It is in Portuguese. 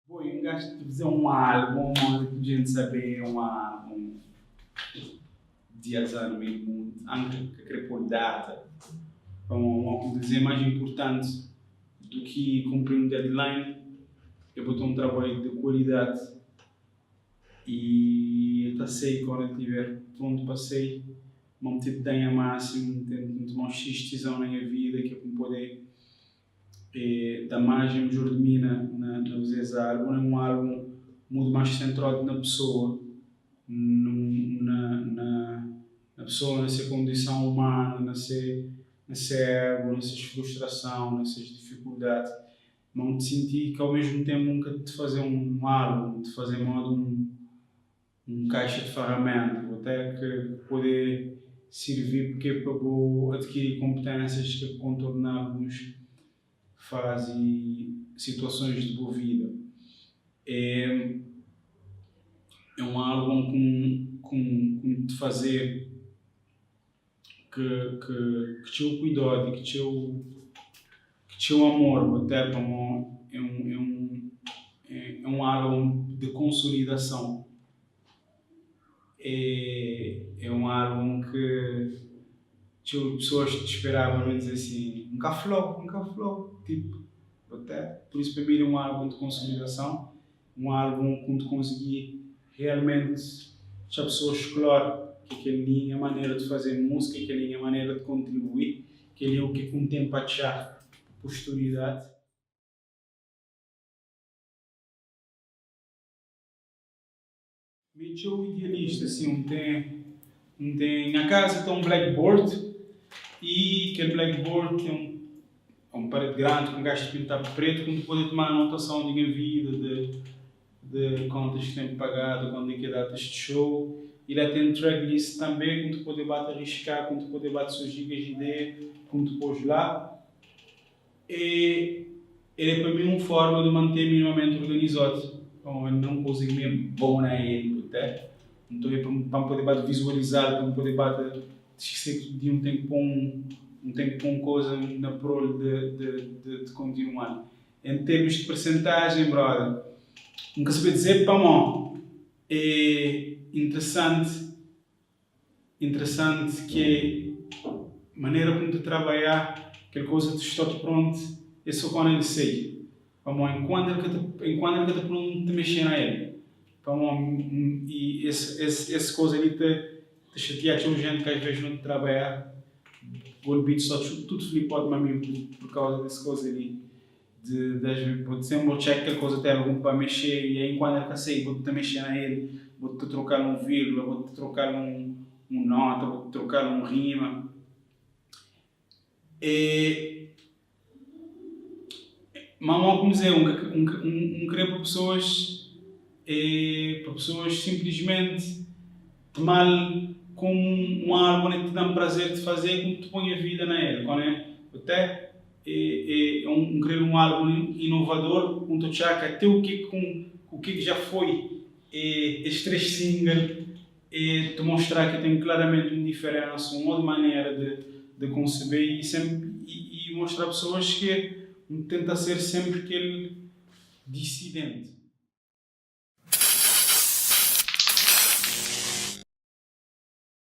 Bom, eu gosto de fazer um álbum onde a gente saber um álbum dias ano mesmo, antes que querer pôr data. Uma coisa mais importante do que cumprir um deadline é botar um trabalho de qualidade. E eu sei quando eu estiver pronto para sair, não me dar a máximo, tento tomar um X decisão na minha vida que é para poder dar margem melhor de mim na fazer esse álbum. É um álbum muito mais centrado na pessoa, na pessoa, na sua condição humana, na sua ego, na sua frustração, nas suas dificuldades. Não te sentir que ao mesmo tempo nunca te fazer um álbum, te fazer modo um caixa de ferramentas, até que poder servir porque é para adquirir competências que contornarmos fazem situações de boa vida. É um álbum com te fazer que te cuidado e que te amor, até como é um álbum de consolidação. É um álbum que as pessoas te esperavam dizer assim, nunca falou, tipo, até, por isso para mim é um álbum de consolidação, um álbum onde consegui realmente deixar pessoas claras que aquele é a maneira de fazer música, que aquele é a maneira de contribuir, que ele é o que com o tempo achar posterioridade. Meio show idealista, assim, tem na casa tem um blackboard e aquele blackboard tem um parede grande com um gajo de pintar preto que pode tomar anotação da minha vida, de contas que tenho pagado, quando é que é datas de show. E lá tem tracklist também, como tu pode arriscar, como tu pode suas gigas de ideia, como tu pôs lá. E ele é para mim uma forma de manter minimamente organizado. Então, eu não consigo mesmo bom na ele, até. Então, é para poder visualizar, para poder esquecer que dia não tem que pôr coisa na prole de continuar. Em termos de percentagem, brother, nunca sabia dizer para mim. É interessante que a maneira como tu trabalhar, aquela coisa que estou pronto, é só quando ele sei. Enquanto ele está pronto, te mexer na ele. E essa coisa ali te chatear, tinha gente que às vezes não te trabalhar, o beat só tudo flipado para mim por causa dessa coisa ali. Vou sempre check que a coisa tem algum para mexer e aí quando ele está sair, vou-te mexer na ele, vou-te trocar um vírgula, vou-te trocar um nota, vou-te trocar um rima. Mas como dizer, querer para pessoas simplesmente tomar como um álbum que te dá um prazer de fazer, como te põe a vida na ele. Até querer um álbum inovador, onde tu achar que até o que já foi estes 3 singles, te mostrar que tem claramente uma diferença, uma outra maneira de conceber e mostrar a pessoas que tenta ser sempre aquele dissidente.